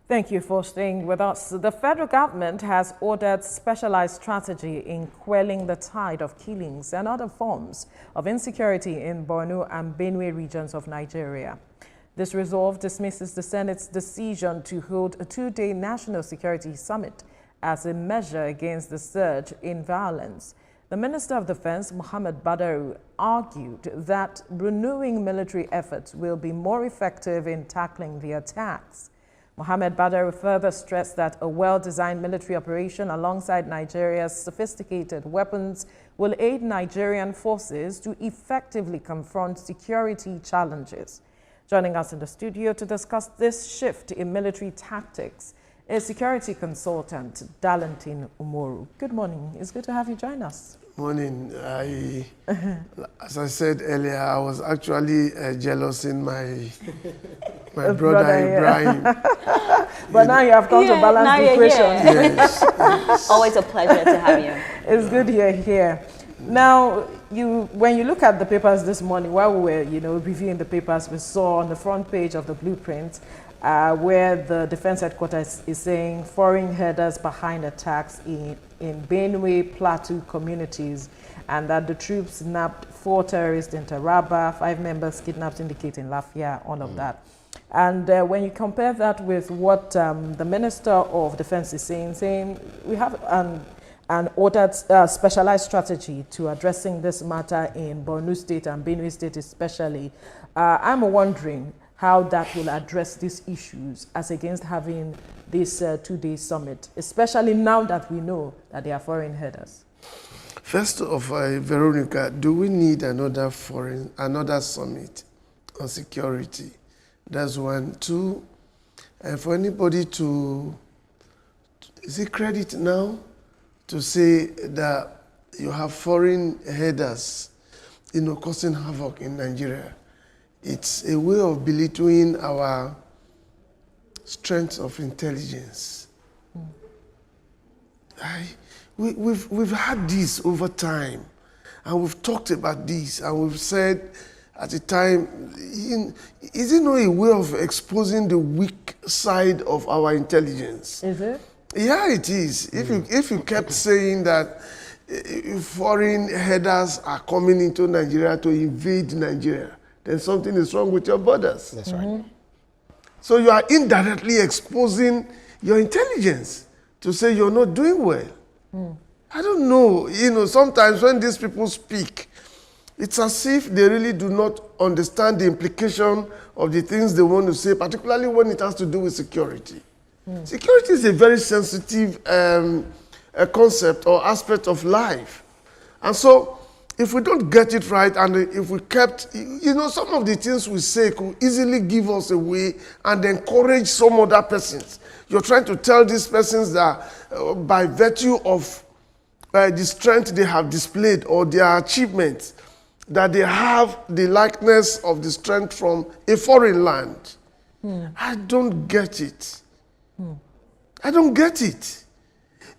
Thank you for staying with us. The federal government has ordered specialized strategy in quelling the tide of killings and other forms of insecurity in Borno and Benue regions of Nigeria. This resolve dismisses the Senate's decision to hold a two-day national security summit as a measure against the surge in violence. The Minister of Defense, Mohammed Badaru, argued that renewing military efforts will be more effective in tackling the attacks. Mohammed Badaru further stressed that a well-designed military operation alongside Nigeria's sophisticated weapons will aid Nigerian forces to effectively confront security challenges. Joining us in the studio to discuss this shift in military tactics is security consultant Darlington Umoru. Good morning. It's good to have you join us. Morning. As I said earlier, I was actually jealous in my brother Ibrahim. But now you have come to balance the equation. Yes. Always a pleasure to have you. It's good you're here. Now, when you look at the papers this morning, while we were, reviewing the papers, we saw on the front page of the blueprint where the Defense Headquarters is saying foreign headers behind attacks in Benue Plateau communities, and that the troops nabbed 4 terrorists in Taraba, 5 members kidnapped indicating Lafia, all of that. And when you compare that with what the Minister of Defense is saying we have an ordered specialized strategy to addressing this matter in Borno State and Benue State especially, I'm wondering how that will address these issues as against having this two-day summit, especially now that we know that they are foreign headers. First of all, Veronica, do we need another summit on security? That's one. 2, and for anybody to, is it credit now to say that you have foreign headers, causing havoc in Nigeria? It's a way of belittling our strength of intelligence. We've had this over time, and we've talked about this, and we've said at the time, is it not a way of exposing the weak side of our intelligence? Is it? Yeah, it is. If you kept saying that foreign headers are coming into Nigeria to invade Nigeria, then something is wrong with your borders. That's right. So you are indirectly exposing your intelligence to say you're not doing well. I don't know. Sometimes when these people speak, it's as if they really do not understand the implication of the things they want to say, particularly when it has to do with security. Security is a very sensitive concept or aspect of life. And so, if we don't get it right, and if we kept, some of the things we say could easily give us away and encourage some other persons. You're trying to tell these persons that by virtue of the strength they have displayed or their achievements, that they have the likeness of the strength from a foreign land. I don't get it. I don't get it.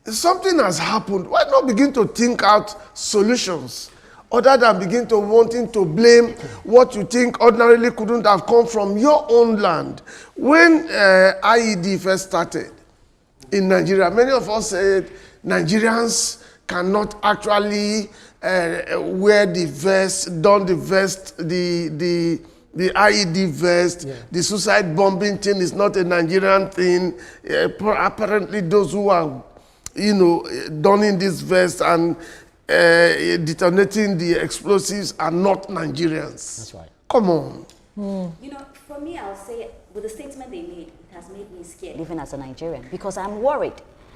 Something has happened. Why not begin to think out solutions other than begin to wanting to blame what you think ordinarily couldn't have come from your own land? When IED first started in Nigeria, many of us said Nigerians cannot actually wear the vest, don the vest, the IED vest, the suicide bombing thing is not a Nigerian thing. Apparently those who are, donning this vest and detonating the explosives are not Nigerians. That's right. Come on. For me, I'll say, with the statement they made, it has made me scared, even as a Nigerian, because I'm worried.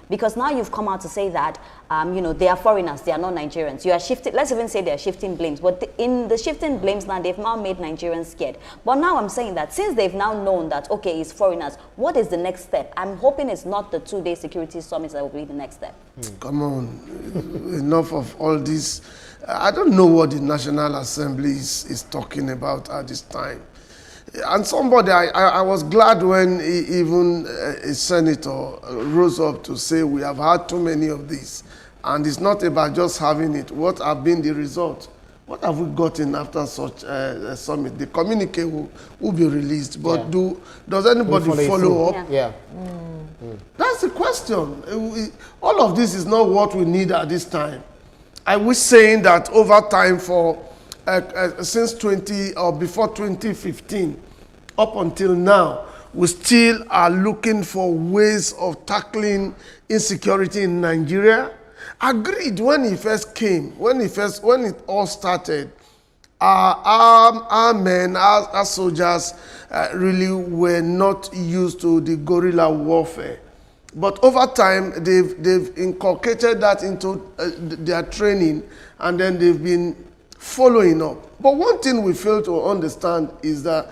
Because now you've come out to say that, they are foreigners, they are not Nigerians. You are shifting, let's even say they are shifting blames. But in the shifting blames now, they've now made Nigerians scared. But now I'm saying that since they've now known that, okay, it's foreigners, what is the next step? I'm hoping it's not the two-day security summit that will be the next step. Come on, enough of all this. I don't know what the National Assembly is talking about at this time. And somebody, I was glad when even a senator rose up to say we have had too many of these. And it's not about just having it. What have been the results? What have we gotten after such a summit? The communique will be released, but does anybody follow up? Yeah. That's the question. All of this is not what we need at this time. I was saying that over time for since before 2015 up until now, we still are looking for ways of tackling insecurity in Nigeria. Agreed, when he first came, when it all started, our men, our soldiers really were not used to the guerrilla warfare. But over time, they've inculcated that into their training, and then they've been following up. But one thing we fail to understand is that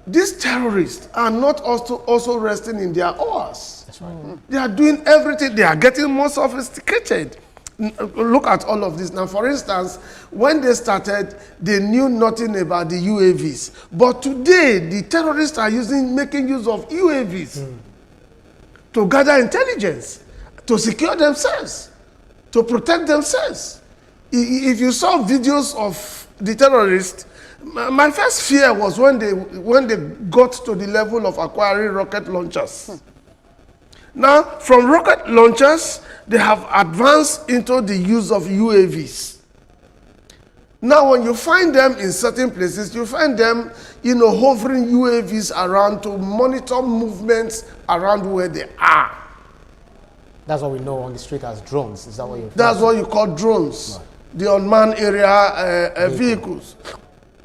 these terrorists are not also resting in their oars. That's right. They are doing everything. They are getting more sophisticated. Look at all of this. Now, for instance, when they started, they knew nothing about the UAVs. But today, the terrorists are making use of UAVs to gather intelligence, to secure themselves, to protect themselves. If you saw videos of the terrorists, my first fear was when they got to the level of acquiring rocket launchers. Now, from rocket launchers, they have advanced into the use of UAVs. Now, when you find them in certain places, you find them, hovering UAVs around to monitor movements around where they are. That's what we know on the street as drones. Is that what you? That's what you call drones, right. The unmanned area vehicles.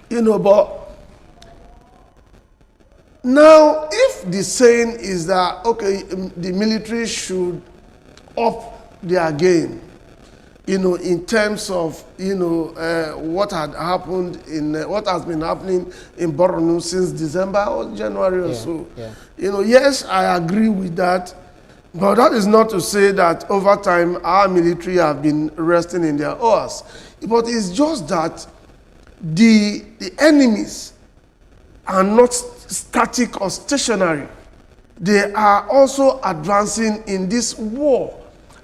But now, if the saying is that, okay, the military should up their game, in terms of, what had happened what has been happening in Borno since December or January or so. Yeah. Yes, I agree with that. But that is not to say that over time our military have been resting in their oars. But it's just that the enemies are not static or stationary. They are also advancing in this war.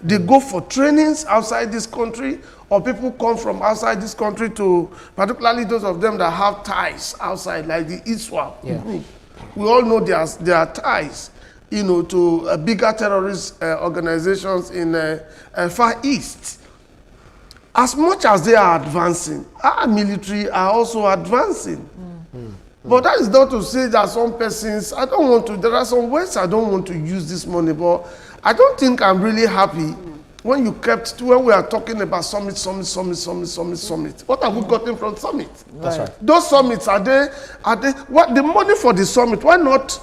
They go for trainings outside this country, or people come from outside this country to, particularly those of them that have ties outside, like the ISWAP group. We all know there are ties, to bigger terrorist organizations in Far East. As much as they are advancing, our military are also advancing. But that is not to say that some persons, there are some ways I don't want to use this money, but I don't think I'm really happy when we are talking about summit. What have we gotten from summit? That's right. Those summits, are they, what the money for the summit, why not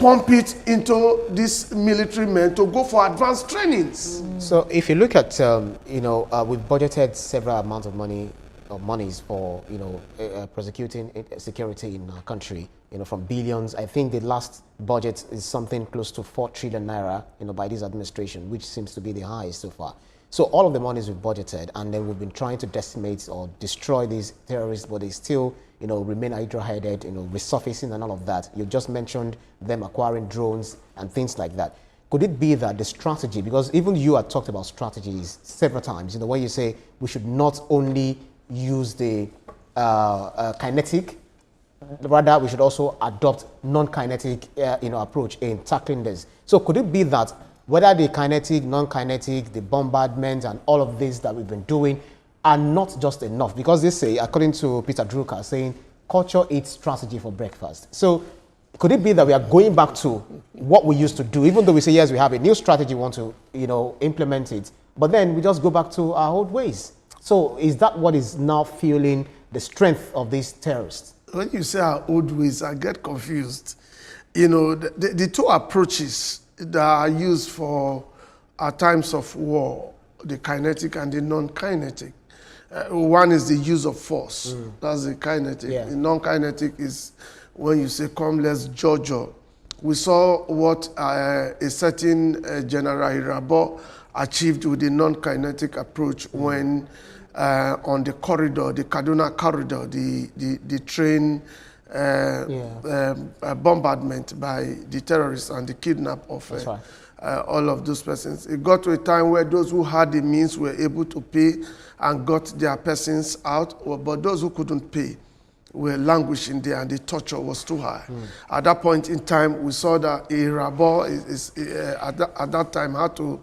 pump it into these military men to go for advanced trainings? So if you look at, we've budgeted several amounts of money, monies for, prosecuting security in our country, from billions. I think the last budget is something close to 4 trillion naira, by this administration, which seems to be the highest so far. So all of the monies we've budgeted, and then we've been trying to decimate or destroy these terrorists, but they still, remain hydra-headed, resurfacing and all of that. You just mentioned them acquiring drones and things like that. Could it be that the strategy, because even you had talked about strategies several times, where you say we should not only use the kinetic, rather we should also adopt non-kinetic approach in tackling this. So could it be that whether the kinetic, non-kinetic, the bombardment and all of this that we've been doing are not just enough? Because they say, according to Peter Drucker, saying culture eats strategy for breakfast. So could it be that we are going back to what we used to do, even though we say, yes, we have a new strategy, we want to implement it, but then we just go back to our old ways? So is that what is now fueling the strength of these terrorists? When you say our old ways, I get confused. The two approaches that are used for our times of war, the kinetic and the non-kinetic. One is the use of force. That's the kinetic. Yeah. The non-kinetic is when you say, come, let's judge. We saw what a certain General Irabo achieved with the non-kinetic approach when on the corridor, the Kaduna corridor, the train bombardment by the terrorists and the kidnap of right. all of those persons. It got to a time where those who had the means were able to pay and got their persons out, but those who couldn't pay were languishing there, and the torture was too high. At that point in time, we saw that a rabble at that time had to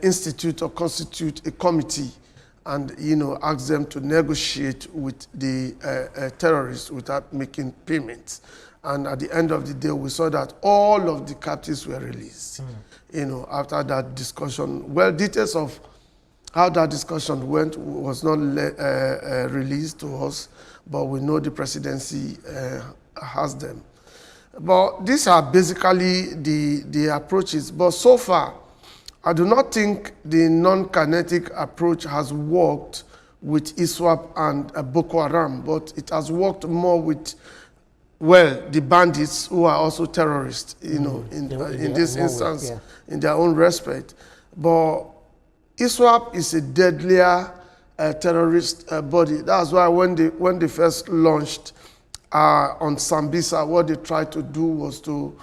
institute or constitute a committee and, you know, ask them to negotiate with the terrorists without making payments. And at the end of the day, we saw that all of the captives were released, you know, after that discussion. Well, details of how that discussion went was not released to us, but we know the presidency has them. But these are basically the approaches. But so far, I do not think the non-kinetic approach has worked with ISWAP and Boko Haram, but it has worked more with, well, the bandits who are also terrorists, you know, in this instance, in their own respect. But ISWAP is a deadlier terrorist body. That's why when they first launched on Sambisa, what they tried to do was to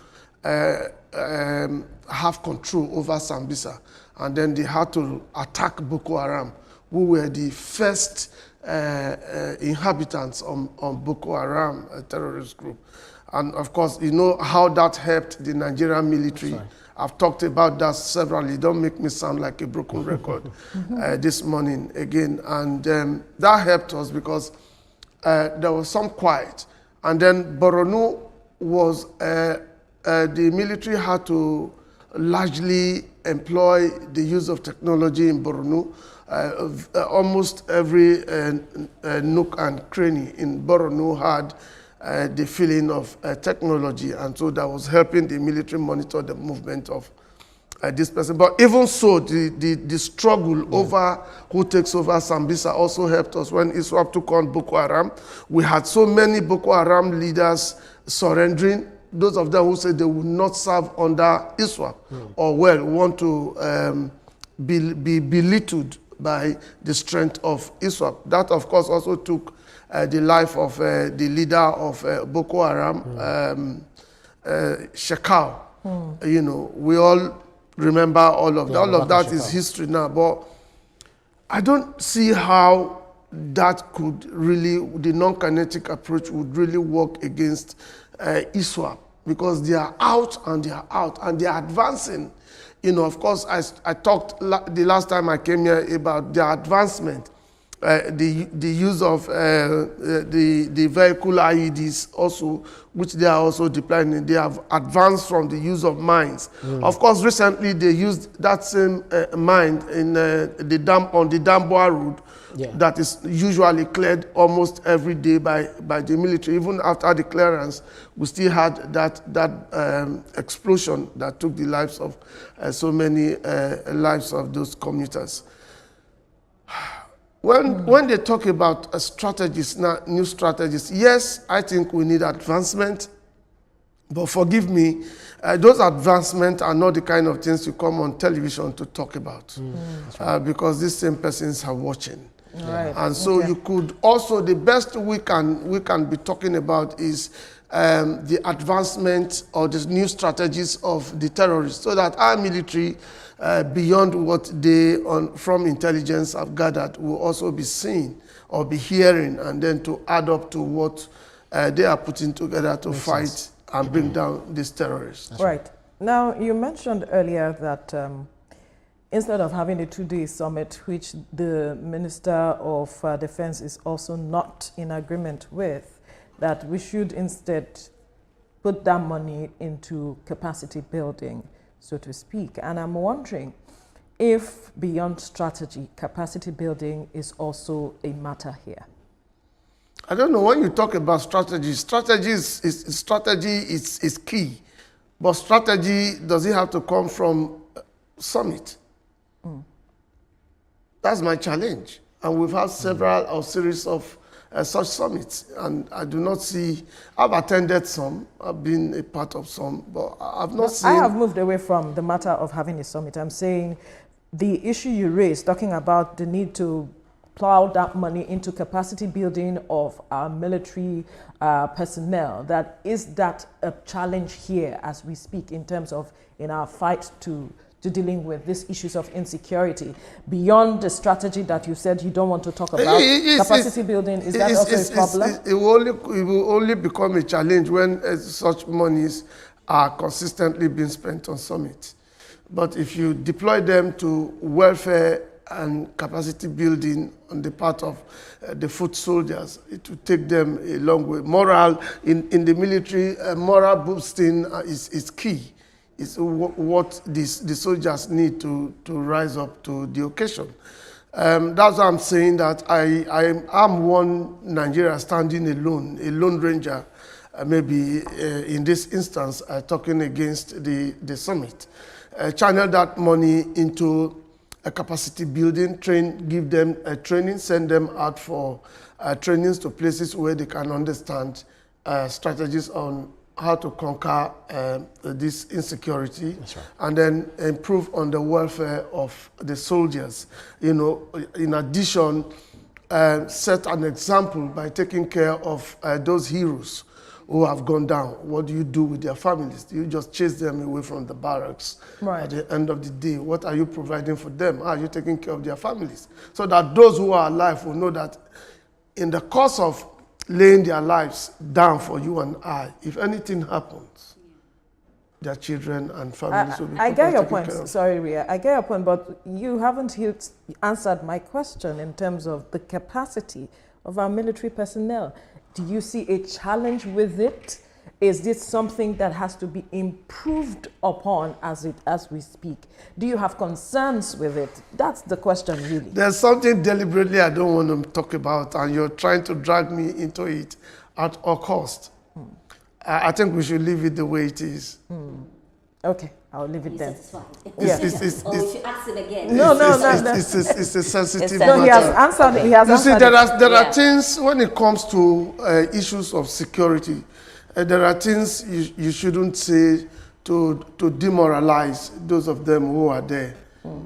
have control over Sambisa. And then they had to attack Boko Haram, who were the first inhabitants on Boko Haram, a terrorist group. And of course, you know how that helped the Nigerian military. Right. I've talked about that severally. Don't make me sound like a broken record this morning again. And that helped us because there was some quiet. And then Borno was, the military had to largely employ the use of technology in Borno. Almost every nook and cranny in Borno had the feeling of technology, and so that was helping the military monitor the movement of this person. But even so, the struggle over who takes over Sambisa also helped us. When ISWAP took on Boko Haram, we had so many Boko Haram leaders surrendering. Those of them who said they would not serve under ISWAP or, well, want to be belittled by the strength of ISWAP. That, of course, also took the life of the leader of Boko Haram, Shekau. You know, we all remember all of that. All of that is history now, but I don't see how that could really, the non-kinetic approach would really work against ISWAP, because they are out and they are out and they are advancing. You know, of course, I talked the last time I came here about their advancement. The use of the vehicle IEDs also, which they are also deploying. They have advanced from the use of mines. Of course, recently they used that same mine in the dam on the Damboa Road, that is usually cleared almost every day by the military. Even after the clearance, we still had that explosion that took the lives of so many lives of those commuters. When they talk about strategies, now, new strategies, yes, I think we need advancement, but forgive me, those advancements are not the kind of things you come on television to talk about, because these same persons are watching. Right. And so you could also, the best we can be talking about is the advancement or the new strategies of the terrorists, so that our military, beyond what they from intelligence have gathered, will also be seeing or be hearing, and then to add up to what they are putting together to fight and bring down these terrorists. Right. Now, you mentioned earlier that instead of having a two-day summit, which the Minister of Defense is also not in agreement with, that we should instead put that money into capacity building, so to speak. And I'm wondering if beyond strategy, capacity building is also a matter here. I don't know, when you talk about strategy, strategy is key. But strategy, does it have to come from summit? That's my challenge. And we've had several or series of such summits, and I do not see, I've attended some, I've been a part of some, but I've not seen. I have moved away from the matter of having a summit. I'm saying the issue you raised, talking about the need to plow that money into capacity building of our military personnel. Is that a challenge here as we speak in terms of in our fight to dealing with these issues of insecurity? Beyond the strategy that you said you don't want to talk about, capacity building, is that also a problem? It will only become a challenge when such monies are consistently being spent on summits. But if you deploy them to welfare and capacity building on the part of the foot soldiers, it will take them a long way. Morale in the military, moral boosting is key. It's what the soldiers need to rise up to the occasion. That's why I'm saying that I'm one Nigeria standing alone, a lone ranger, maybe in this instance, talking against the summit. Channel that money into a capacity building, give them a training, send them out for trainings to places where they can understand strategies on how to conquer this insecurity. That's right. And then improve on the welfare of the soldiers. You know, in addition, set an example by taking care of those heroes who have gone down. What do you do with their families? Do you just chase them away from the barracks? Right. At the end of the day, what are you providing for them? How are you taking care of their families? So that those who are alive will know that in the course of laying their lives down for you and I, if anything happens, their children and families will be I get your point. Sorry, Ria. I get your point, but you haven't answered my question in terms of the capacity of our military personnel. Do you see a challenge with it? Is this something that has to be improved upon as we speak? Do you have concerns with it? That's the question, really. There's something deliberately I don't want to talk about, and you're trying to drag me into it at all cost. I think we should leave it the way it is. Okay, I'll leave it then. Yeah. We should ask it again. No. It's a sensitive matter. No, he has answered. He has answered. You see, there are things when it comes to issues of security. There are things you shouldn't say to demoralize those of them who are there.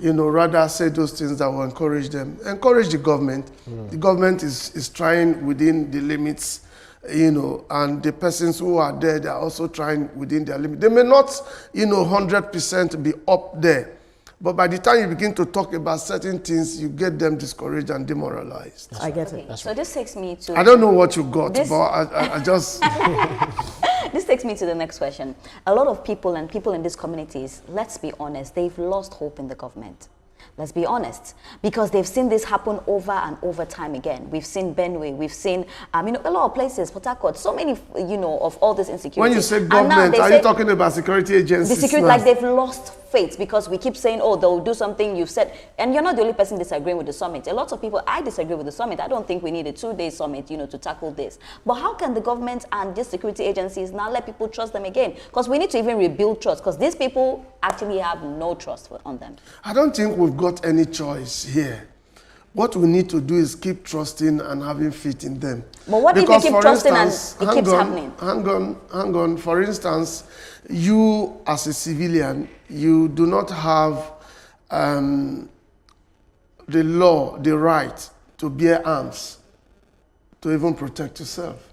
You know, rather say those things that will encourage them. Encourage the government. The government is trying within the limits, you know, and the persons who are there, they are also trying within their limits. They may not, 100% be up there. But by the time you begin to talk about certain things, you get them discouraged and demoralized. I get it. So this takes me to... I don't know what you got, but I just... This takes me to the next question. A lot of people and people in these communities, let's be honest, they've lost hope in the government. Let's be honest, because they've seen this happen over and over time again. We've seen Benue, we've seen, a lot of places, Port Harcourt, so many, of all this insecurity. When you say government, are you talking about security agencies? The security, like they've lost faith because we keep saying, oh, they'll do something, you've said, and you're not the only person disagreeing with the summit. A lot of people, I disagree with the summit. I don't think we need a 2-day summit, to tackle this. But how can the government and these security agencies now let people trust them again? Because we need to even rebuild trust, because these people actually have no trust on them. I don't think we've got any choice here. What we need to do is keep trusting and having faith in them. But what if you keep trusting and it keeps happening? Hang on. For instance, you as a civilian, you do not have the law, the right to bear arms, to even protect yourself.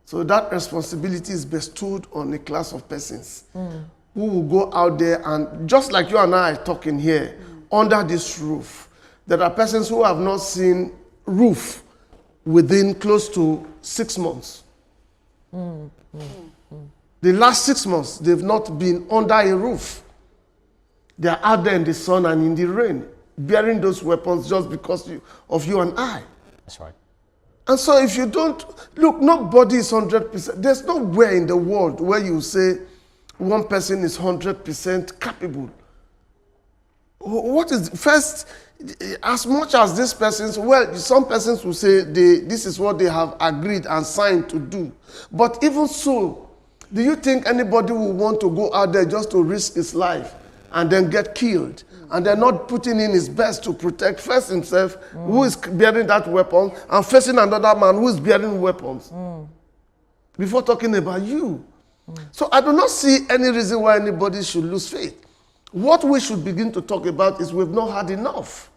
So that responsibility is bestowed on a class of persons who will go out there and, just like you and I are talking here, under this roof, there are persons who have not seen roof within close to 6 months. The last 6 months, they've not been under a roof. They are out there in the sun and in the rain, bearing those weapons just because of you and I. That's right. And so if you don't, look, nobody is 100%. There's nowhere in the world where you say one person is 100% capable. What is, first, as much as these persons, well, some persons will say this is what they have agreed and signed to do. But even so, do you think anybody will want to go out there just to risk his life and then get killed? And they're not putting in his best to protect first himself, who is bearing that weapon, and facing another man who is bearing weapons, before talking about you. So I do not see any reason why anybody should lose faith. What we should begin to talk about is we've not had enough.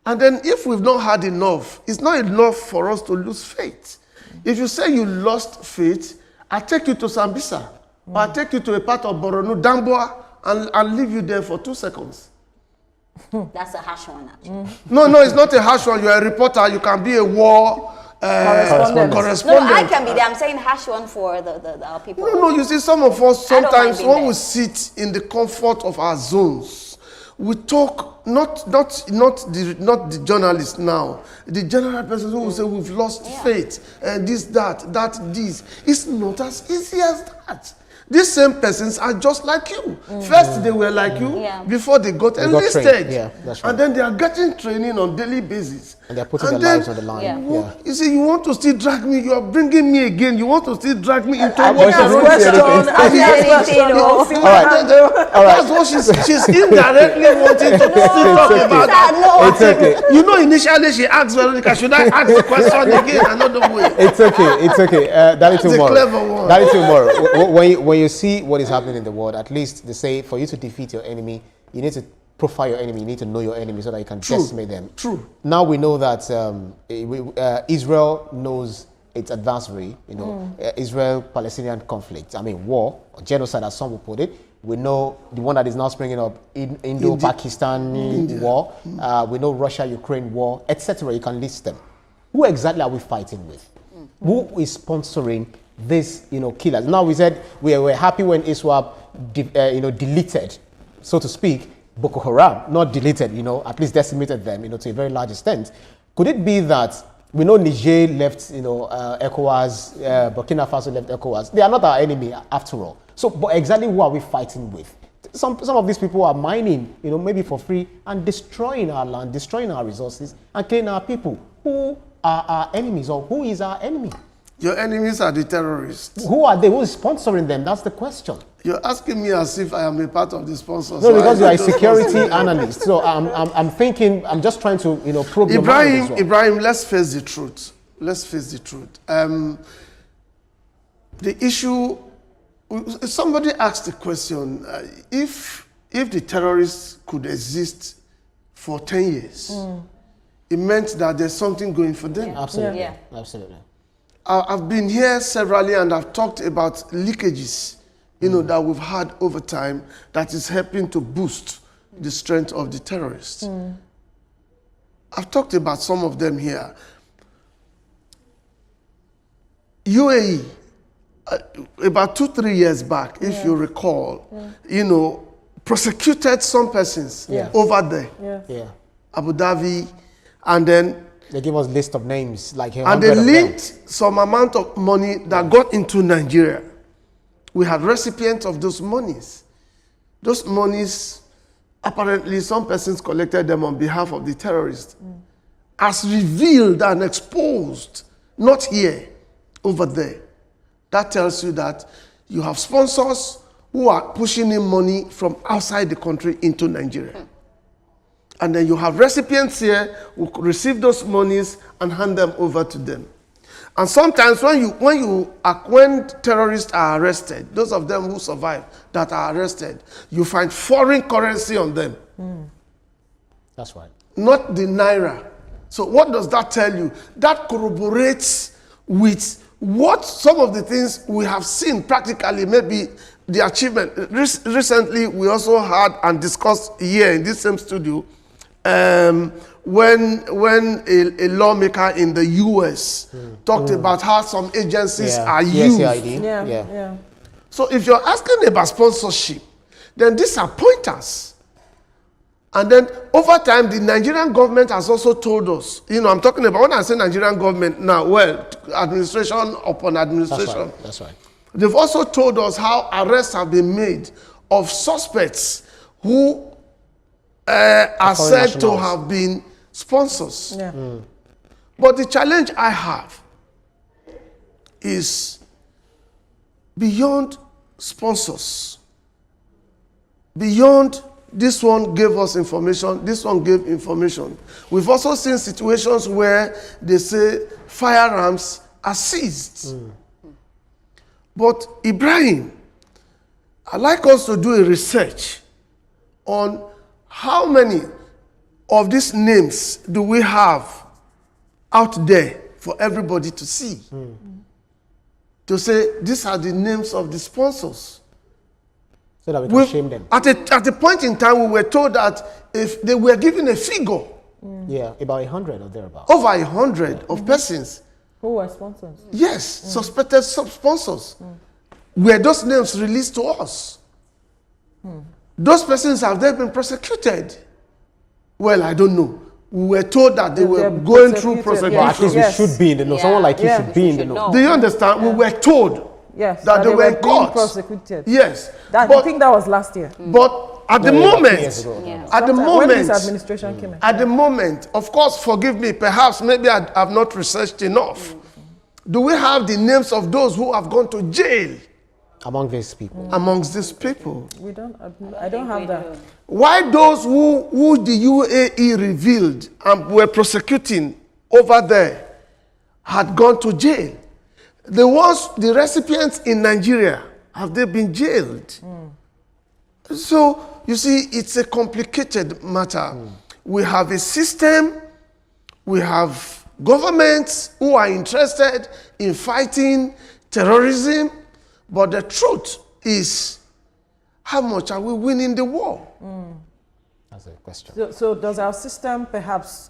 And then if we've not had enough, it's not enough for us to lose faith. If you say you lost faith, I take you to Sambisa, or I take you to a part of Borno, Damboa, and leave you there for 2 seconds. That's a harsh one, actually. No, it's not a harsh one. You're a reporter. You can be a war correspondent. No, I can be there. I'm saying harsh one for our people. No, you see, some of us, sometimes when we sit in the comfort of our zones, we talk, not the journalist now, the general person who will say we've lost faith, and this. It's not as easy as that. These same persons are just like you. First, they were like you before they got enlisted. Yeah, that's right. And then they are getting training on daily basis. And they're putting their lives on the line. You see, you want to still drag me, you are bringing me again. You want to still drag me into All right. That's what she's indirectly wanting to talk about. It's okay. You know, initially she asked Veronica, should I ask the question again another way? It's okay. That's a clever one. That is tomorrow. When you see what is happening in the world, at least they say for you to defeat your enemy, you need to profile your enemy. You need to know your enemy so that you can decimate them. True. Now we know that Israel knows its adversary. You know, Israel-Palestinian conflict. I mean, war or genocide, as some will put it. We know the one that is now springing up, Indo-Pakistan war. We know Russia-Ukraine war, etc. You can list them. Who exactly are we fighting with? Who is sponsoring these, killers? Now we said we were happy when ISWAP, deleted, so to speak, Boko Haram. Not deleted, at least decimated them, to a very large extent. Could it be that we know Niger left, ECOWAS, Burkina Faso left ECOWAS? They are not our enemy after all. So, but exactly who are we fighting with? Some of these people are mining, maybe for free and destroying our land, destroying our resources, and killing our people. Who are our enemies, or who is our enemy? Your enemies are the terrorists. Who are they? Who is sponsoring them? That's the question. You're asking me as if I am a part of the sponsors. No, because you are a security analyst. So I'm thinking, I'm just trying to, probe your mind as well. Ibrahim, let's face the truth. The issue, somebody asked the question, if the terrorists could exist for 10 years, it meant that there's something going for them. Absolutely. Yeah. Absolutely. I've been here severally and I've talked about leakages, that we've had over time that is helping to boost the strength of the terrorists. I've talked about some of them here. UAE, about 2-3 years back, if you recall, prosecuted some persons over there. Yeah. Abu Dhabi, and then they give us a list of names, and they linked some amount of money that got into Nigeria. We had recipients of those monies. Those monies, apparently some persons collected them on behalf of the terrorists. As revealed and exposed, not here, over there. That tells you that you have sponsors who are pushing in money from outside the country into Nigeria. And then you have recipients here who receive those monies and hand them over to them. And sometimes when terrorists are arrested, those of them who survive that are arrested, you find foreign currency on them. That's right. Not the naira. So what does that tell you? That corroborates with what some of the things we have seen practically, maybe the achievement. Recently, we also had and discussed here in this same studio when a lawmaker in the US talked about how some agencies are used. So if you're asking about sponsorship, then these are pointers. And then over time, the Nigerian government has also told us, I'm talking about, when I say Nigerian government now, administration upon administration. That's right. They've also told us how arrests have been made of suspects who are said to have been sponsors. But the challenge I have is beyond sponsors, beyond this one gave us information, this one gave information. We've also seen situations where they say firearms are seized. But Ibrahim, I'd like us to do a research on how many of these names do we have out there for everybody to see? To say, these are the names of the sponsors. So that we can shame them. At a point in time, we were told that if they were given a figure, yeah, about 100 or thereabouts. over 100 of persons. Who were sponsors? Yes, suspected sponsors. Were those names released to us? Those persons, have they been prosecuted? Well, I don't know. We were told that they were going through prosecution. Well, at least we should be in the know. Someone like you should be in the know. Do you understand? We were told that they were in court. Prosecuted. Yes. I think that was last year. But at the moment, When this administration came in. at the moment, of course, forgive me, perhaps maybe I've not researched enough. Do we have the names of those who have gone to jail? Among these people. Amongst these people. We don't. I don't have that. Why those who the UAE revealed and were prosecuting over there had gone to jail? The recipients in Nigeria, have they been jailed? So, you see, it's a complicated matter. We have a system, we have governments who are interested in fighting terrorism, but the truth is, how much are we winning the war? That's a question. So does our system perhaps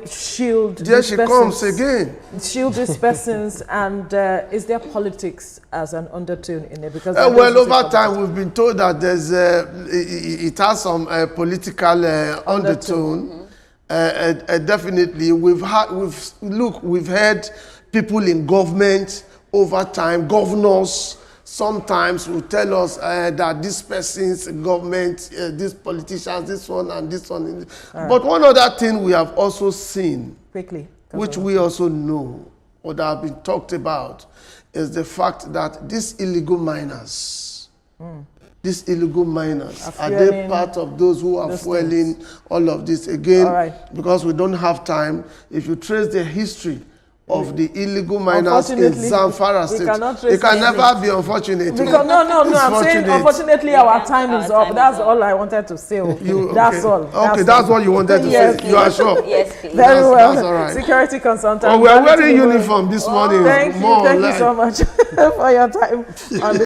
shield There these she persons, comes again. shield these persons, and is there politics as an undertone in it? Because well, over time, we've been told that there's it has some political undertone. Definitely, we've heard people in government over time, governors. Sometimes will tell us that this person's government, these politicians, this one and this one. But one other thing we have also seen, which we also know, or that have been talked about, is the fact that these illegal miners, are they part of those who are fueling all of this? Again, because we don't have time, if you trace the history of the illegal miners in Zamfara State. It can never be unfortunate. Because, no, I'm saying unfortunately our time is up. That's all I wanted to say. That's all. Okay, that's what you wanted to say. You are sure? Yes, please. Very well. That's all right. Security consultant. Oh, we are wearing uniform this morning. Thank you so much for your time on this.